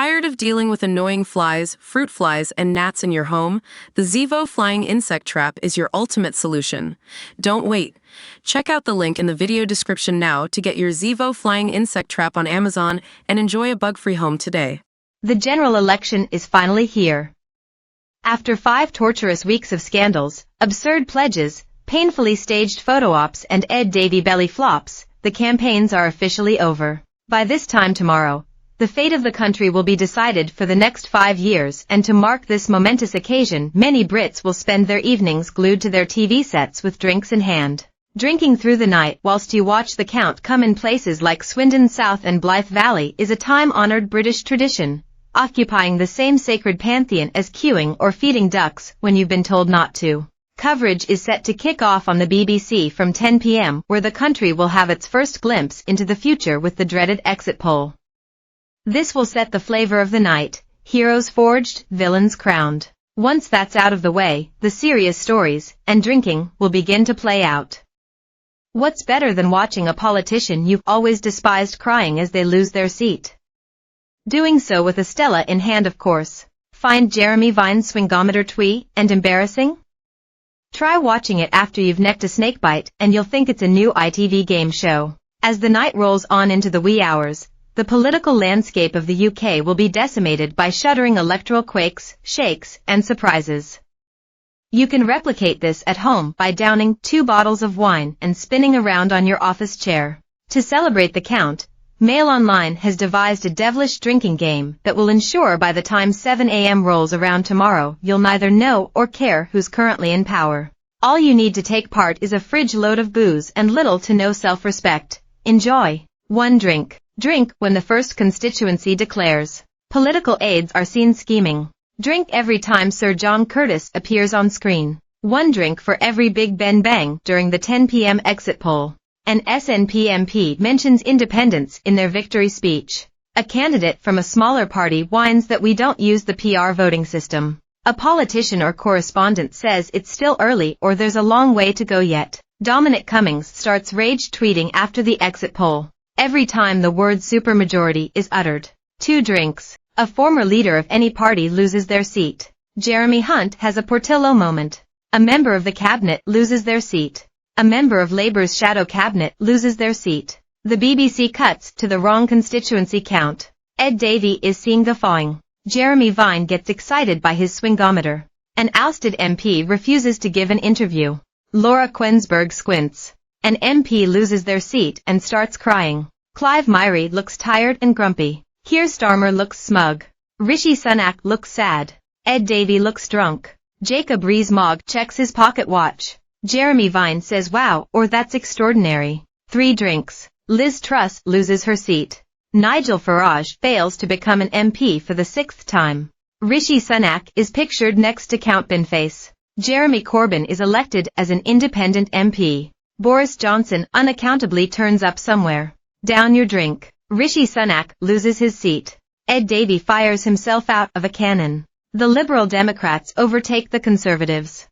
Tired of dealing with annoying flies, fruit flies, and gnats in your home? The Zevo Flying Insect Trap is your ultimate solution. Don't wait. Check out the link in the video description now to get your Zevo Flying Insect Trap on Amazon and enjoy a bug-free home today. The general election is finally here. After 5 torturous weeks of scandals, absurd pledges, painfully staged photo ops, and Ed Davey belly flops, the campaigns are officially over. By this time tomorrow, the fate of the country will be decided for the next 5 years, and to mark this momentous occasion, many Brits will spend their evenings glued to their TV sets with drinks in hand, drinking through the night whilst you watch the count come. In places like Swindon South and Blythe Valley is a time-honoured British tradition, occupying the same sacred pantheon as queuing or feeding ducks when you've been told not to. Coverage is set to kick off on the BBC from 10 p.m, where the country will have its first glimpse into the future with the dreaded exit poll. This will set the flavour of the night: heroes forged, villains crowned. Once that's out of the way, the serious stories and drinking will begin to play out. What's better than watching a politician you've always despised crying as they lose their seat? Doing so with a Stella in hand, of course. Find Jeremy Vine's swingometer twee and embarrassing? Try watching it after you've necked a snakebite and you'll think it's a new ITV game show. As the night rolls on into the wee hours, the political landscape of the UK will be decimated by shuddering electoral quakes, shakes, and surprises. You can replicate this at home by downing 2 bottles of wine and spinning around on your office chair. To celebrate the count, MailOnline has devised a devilish drinking game that will ensure by the time 7 a.m. rolls around tomorrow, you'll neither know or care who's currently in power. All you need to take part is a fridge load of booze and little to no self-respect. Enjoy. 1 drink. Drink when the first constituency declares. Political aides are seen scheming. Drink every time Sir John Curtis appears on screen. 1 drink for every Big Ben bang during the 10 p.m. exit poll. An SNP MP mentions independence in their victory speech. A candidate from a smaller party whines that we don't use the PR voting system. A politician or correspondent says it's still early or there's a long way to go yet. Dominic Cummings starts rage tweeting after the exit poll. Every time the word supermajority is uttered. 2 drinks. A former leader of any party loses their seat. Jeremy Hunt has a Portillo moment. A member of the cabinet loses their seat. A member of Labour's shadow cabinet loses their seat. The BBC cuts to the wrong constituency count. Ed Davey is seen guffawing. Jeremy Vine gets excited by his swingometer. An ousted MP refuses to give an interview. Laura Quensberg squints. An MP loses their seat and starts crying. Clive Myrie looks tired and grumpy. Keir Starmer looks smug. Rishi Sunak looks sad. Ed Davey looks drunk. Jacob Rees-Mogg checks his pocket watch. Jeremy Vine says wow or that's extraordinary. 3 drinks. Liz Truss loses her seat. Nigel Farage fails to become an MP for the 6th time. Rishi Sunak is pictured next to Count Binface. Jeremy Corbyn is elected as an independent MP. Boris Johnson unaccountably turns up somewhere. Down your drink. Rishi Sunak loses his seat. Ed Davey fires himself out of a cannon. The Liberal Democrats overtake the Conservatives.